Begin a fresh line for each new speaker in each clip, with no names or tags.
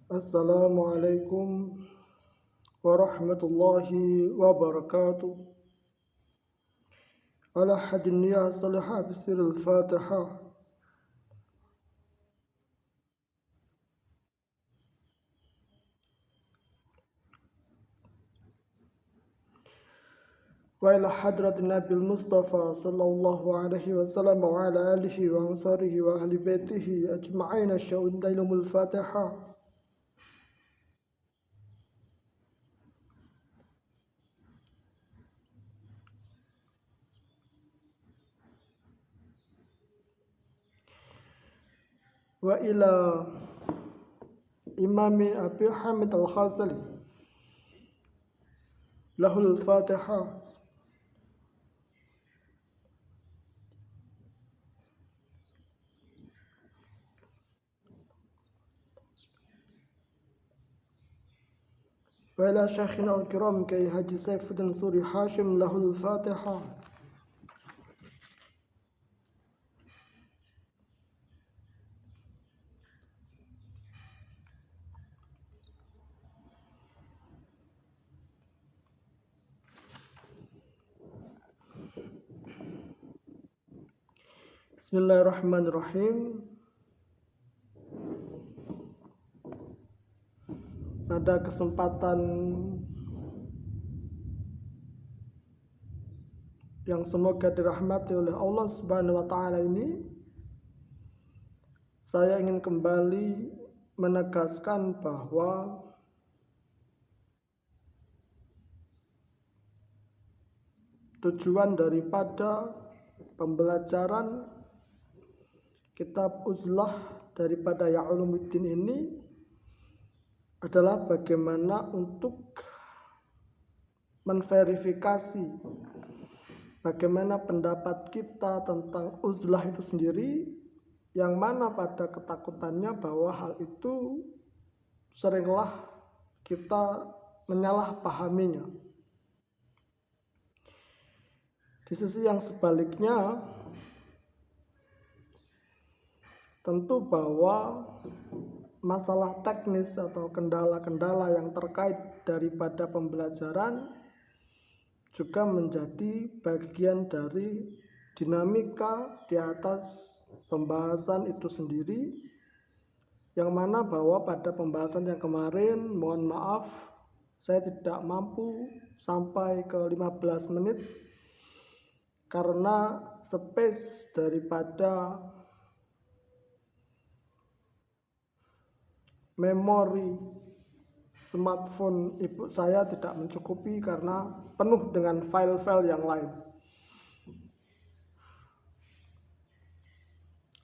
Assalamualaikum warahmatullahi wabarakatuh. Ala hadin ya salihah bisiril fatihah. Wa ila hadratin Nabil Mustafa sallallahu alaihi wasallam wa ala alihi wa ansarihi wa ahli baitihi ajma'in asya'un dailumul fatihah. Wa ila Imami Abi Hamid Al-Ghazali lahul fatihah. Wa ila syekhina al-kiram Kiai Haji Saifuddin Suri Hashim lahul fatihah. Bismillahirrahmanirrahim. Pada kesempatan yang semoga dirahmati oleh Allah Subhanahu wa taala ini, saya ingin kembali menegaskan bahwa tujuan daripada pembelajaran kitab uzlah daripada Ya Ulumuddin ini adalah bagaimana untuk menverifikasi bagaimana pendapat kita tentang uzlah itu sendiri, yang mana pada ketakutannya bahwa hal itu seringlah kita menyalahpahaminya. Di sisi yang sebaliknya, tentu bahwa masalah teknis atau kendala-kendala yang terkait daripada pembelajaran juga menjadi bagian dari dinamika di atas pembahasan itu sendiri, yang mana bahwa pada pembahasan yang kemarin, mohon maaf saya tidak mampu sampai ke 15 menit karena space daripada memori smartphone ibu saya tidak mencukupi karena penuh dengan file-file yang lain.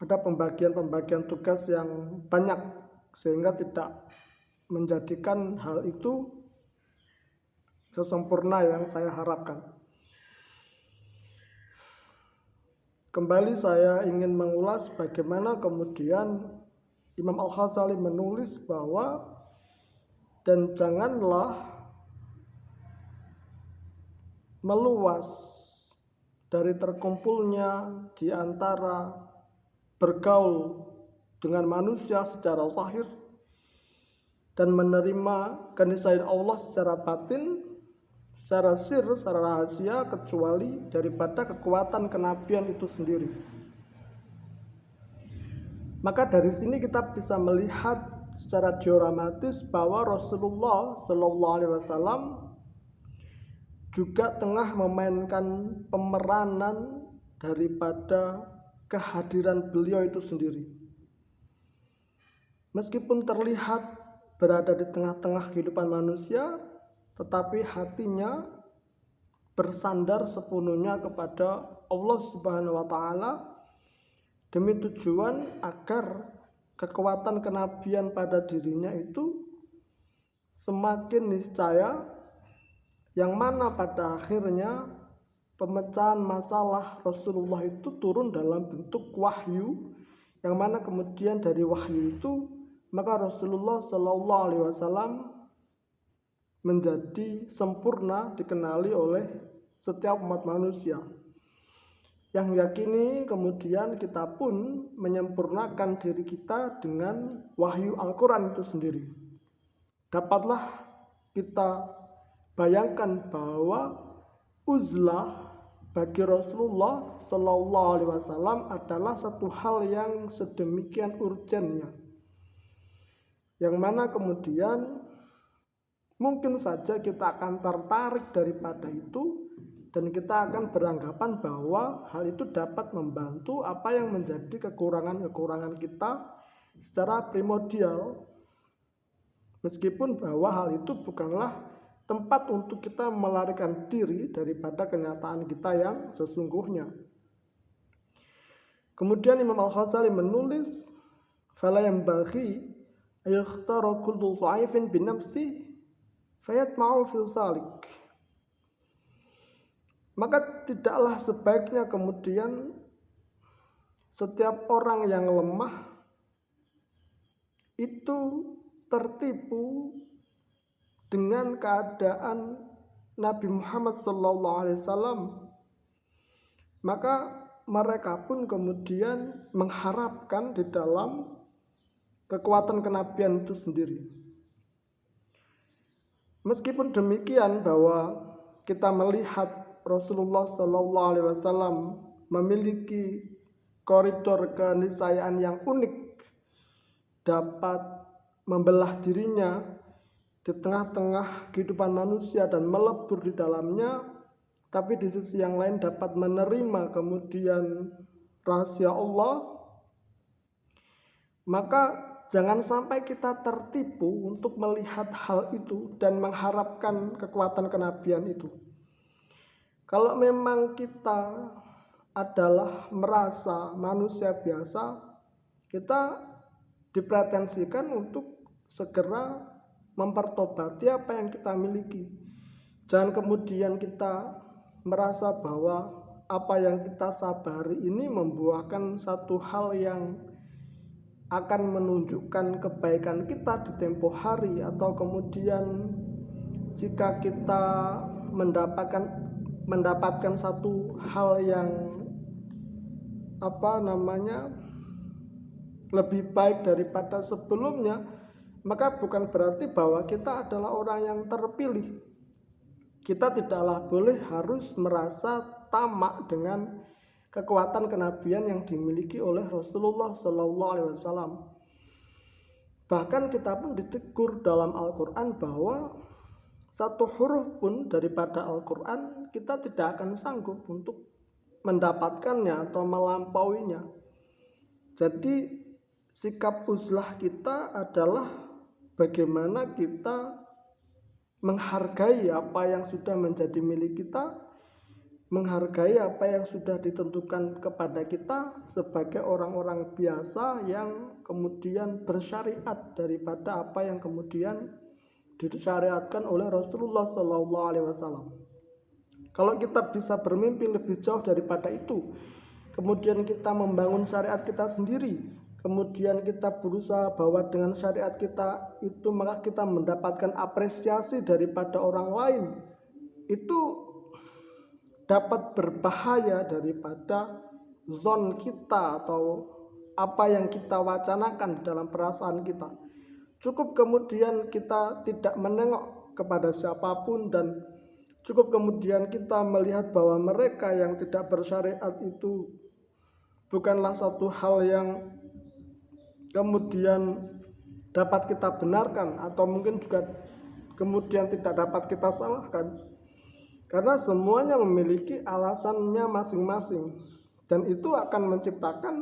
Ada pembagian-pembagian tugas yang banyak sehingga tidak menjadikan hal itu sesempurna yang saya harapkan. Kembali saya ingin mengulas bagaimana kemudian Imam Al-Ghazali menulis bahwa dan janganlah meluas dari terkumpulnya di antara bergaul dengan manusia secara zahir dan menerima keniscayaan Allah secara batin, secara sir, secara rahasia, kecuali daripada kekuatan kenabian itu sendiri. Maka dari sini kita bisa melihat secara dioramatis bahwa Rasulullah Shallallahu Alaihi Wasallam juga tengah memainkan pemeranan daripada kehadiran beliau itu sendiri. Meskipun terlihat berada di tengah-tengah kehidupan manusia, tetapi hatinya bersandar sepenuhnya kepada Allah Subhanahu wa taala demi tujuan agar kekuatan kenabian pada dirinya itu semakin niscaya, yang mana pada akhirnya pemecahan masalah Rasulullah itu turun dalam bentuk wahyu, yang mana kemudian dari wahyu itu maka Rasulullah Shallallahu Alaihi Wasallam menjadi sempurna dikenali oleh setiap umat manusia, yang yakini kemudian kita pun menyempurnakan diri kita dengan wahyu Al-Quran itu sendiri. dapatlah kita bayangkan bahwa uzlah bagi Rasulullah Shallallahu Alaihi Wasallam adalah satu hal yang sedemikian urgennya, yang mana kemudian mungkin saja kita akan tertarik daripada itu dan kita akan beranggapan bahwa hal itu dapat membantu apa yang menjadi kekurangan-kekurangan kita secara primordial, meskipun bahwa hal itu bukanlah tempat untuk kita melarikan diri daripada kenyataan kita yang sesungguhnya. Kemudian Imam Al-Ghazali menulis, fala yanbaghi ayakhtara kullu dha'ifin binafsi fayatma'u fi salik. Maka tidaklah sebaiknya kemudian setiap orang yang lemah itu tertipu dengan keadaan Nabi Muhammad SAW, maka mereka pun kemudian mengharapkan di dalam kekuatan kenabian itu sendiri. Meskipun demikian, bahwa kita melihat Rasulullah SAW memiliki koridor keniscayaan yang unik, dapat membelah dirinya di tengah-tengah kehidupan manusia dan melebur di dalamnya, tapi di sisi yang lain dapat menerima kemudian rahasia Allah, maka jangan sampai kita tertipu untuk melihat hal itu dan mengharapkan kekuatan kenabian itu. Kalau memang kita adalah merasa manusia biasa, kita dipretensikan untuk segera mempertobati apa yang kita miliki. Jangan kemudian kita merasa bahwa apa yang kita sabari ini membuahkan satu hal yang akan menunjukkan kebaikan kita di tempo hari, atau kemudian jika kita mendapatkan satu hal yang lebih baik daripada sebelumnya, maka bukan berarti bahwa kita adalah orang yang terpilih. Kita tidaklah boleh harus merasa tamak dengan kekuatan kenabian yang dimiliki oleh Rasulullah SAW. Bahkan kita pun ditegur dalam Al-Quran bahwa satu huruf pun daripada Al-Quran kita tidak akan sanggup untuk mendapatkannya atau melampauinya. Jadi sikap uzlah kita adalah bagaimana kita menghargai apa yang sudah menjadi milik kita, menghargai apa yang sudah ditentukan kepada kita sebagai orang-orang biasa yang kemudian bersyariat daripada apa yang kemudian disyariatkan oleh Rasulullah SAW. Kalau kita bisa bermimpi lebih jauh daripada itu, kemudian kita membangun syariat kita sendiri, kemudian kita berusaha bahwa dengan syariat kita itu maka kita mendapatkan apresiasi daripada orang lain, itu dapat berbahaya daripada zon kita atau apa yang kita wacanakan dalam perasaan kita. Cukup kemudian kita tidak menengok kepada siapapun dan cukup kemudian kita melihat bahwa mereka yang tidak bersyariat itu bukanlah satu hal yang kemudian dapat kita benarkan, atau mungkin juga kemudian tidak dapat kita salahkan, karena semuanya memiliki alasannya masing-masing, dan itu akan menciptakan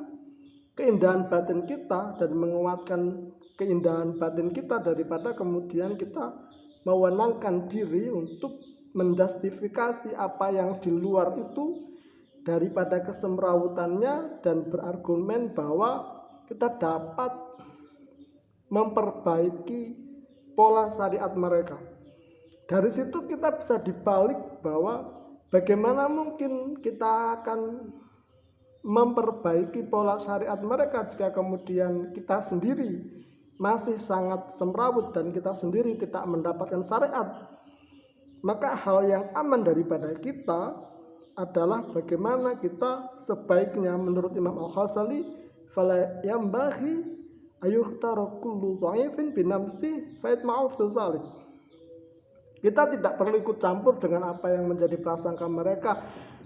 keindahan batin kita dan menguatkan keindahan batin kita daripada kemudian kita mewenangkan diri untuk menjustifikasi apa yang di luar itu daripada kesemrawutannya dan berargumen bahwa kita dapat memperbaiki pola syariat mereka. Dari situ kita bisa dibalik bahwa bagaimana mungkin kita akan memperbaiki pola syariat mereka jika kemudian kita sendiri masih sangat semrawut dan kita sendiri tidak mendapatkan syariat. Maka hal yang aman daripada kita adalah bagaimana kita sebaiknya menurut Imam Al-Ghazali, fala yambaghi ayuhtara kullu dhaifin binafsi fayatma'u fi dzalik. Kita tidak perlu ikut campur dengan apa yang menjadi prasangka mereka.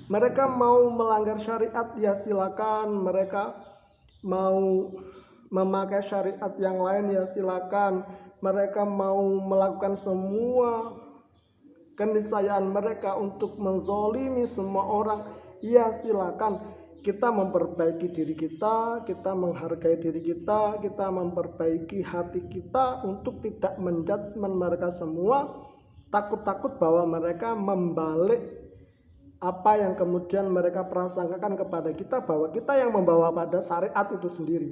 Mereka mau melanggar syariat ya silakan, mereka mau memakai syariat yang lain ya silakan, mereka mau melakukan semua keniscayaan mereka untuk menzolimi semua orang ya silakan. Kita memperbaiki diri kita, kita menghargai diri kita, kita memperbaiki hati kita untuk tidak menjudgment mereka semua, takut-takut bahwa mereka membalik apa yang kemudian mereka prasangkakan kepada kita, bahwa kita yang membawa pada syariat itu sendiri.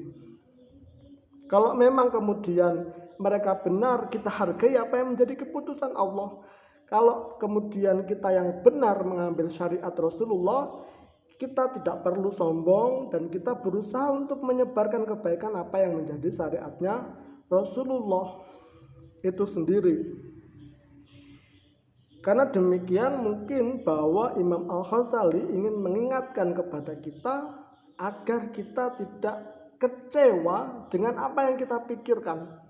Kalau memang kemudian mereka benar, kita hargai apa yang menjadi keputusan Allah. Kalau kemudian kita yang benar mengambil syariat Rasulullah, kita tidak perlu sombong dan kita berusaha untuk menyebarkan kebaikan apa yang menjadi syariatnya Rasulullah itu sendiri. Karena demikian mungkin bahwa Imam Al-Ghazali ingin mengingatkan kepada kita agar kita tidak kecewa dengan apa yang kita pikirkan.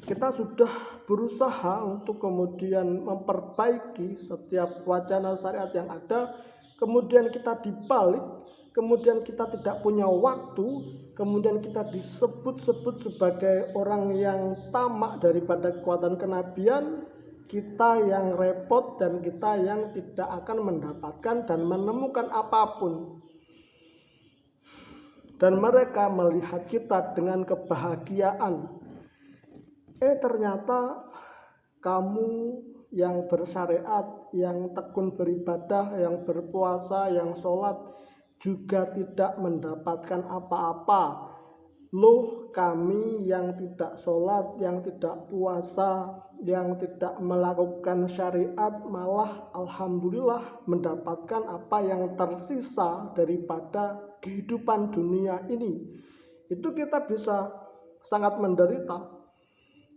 Kita sudah berusaha untuk kemudian memperbaiki setiap wacana syariat yang ada, kemudian kita dibalik, kemudian kita tidak punya waktu, kemudian kita disebut-sebut sebagai orang yang tamak daripada kekuatan kenabian, kita yang repot dan kita yang tidak akan mendapatkan dan menemukan apapun. Dan mereka melihat kita dengan kebahagiaan. Ternyata kamu yang bersyariat, yang tekun beribadah, yang berpuasa, yang sholat juga tidak mendapatkan apa-apa. Loh, kami yang tidak sholat, yang tidak puasa, yang tidak melakukan syariat malah alhamdulillah mendapatkan apa yang tersisa daripada kehidupan dunia ini. Itu kita bisa sangat menderita.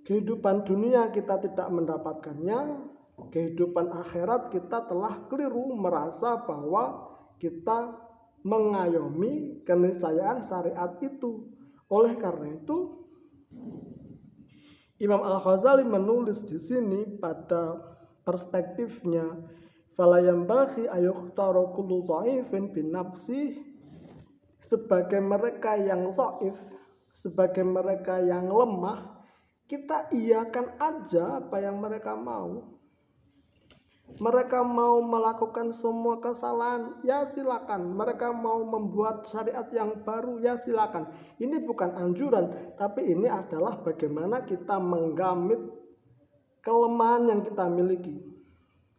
Kehidupan dunia kita tidak mendapatkannya, kehidupan akhirat kita telah keliru merasa bahwa kita mengayomi keniscayaan syariat itu. Oleh karena itu, Imam Al-Ghazali menulis di sini pada perspektifnya, fala yambaghi ayukhtara kullu dhaifin binafsi, sebagai mereka yang dhaif, sebagai mereka yang lemah, kita iakan aja apa yang mereka mau. Mereka mau melakukan semua kesalahan, ya silakan. Mereka mau membuat syariat yang baru, ya silakan. Ini bukan anjuran, tapi ini adalah bagaimana kita menggamit kelemahan yang kita miliki.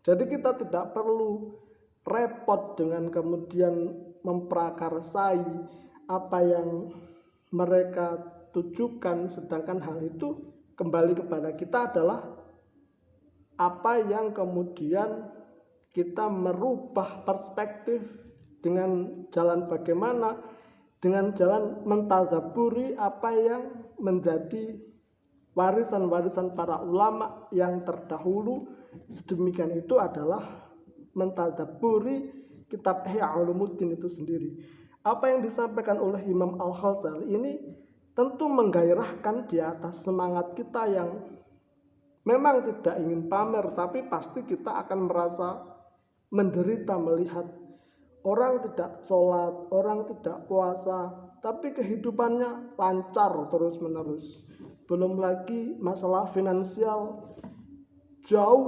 Jadi kita tidak perlu repot dengan kemudian memprakarsai apa yang mereka tujukan, sedangkan hal itu kembali kepada kita adalah apa yang kemudian kita merubah perspektif dengan jalan bagaimana, dengan jalan mentadzaburi apa yang menjadi warisan-warisan para ulama yang terdahulu. Sedemikian itu adalah mentadzaburi kitab Ihya Ulumuddin itu sendiri. Apa yang disampaikan oleh Imam Al-Ghazali ini tentu menggairahkan di atas semangat kita yang memang tidak ingin pamer, tapi pasti kita akan merasa menderita melihat orang tidak sholat, orang tidak puasa, tapi kehidupannya lancar terus-menerus. Belum lagi masalah finansial jauh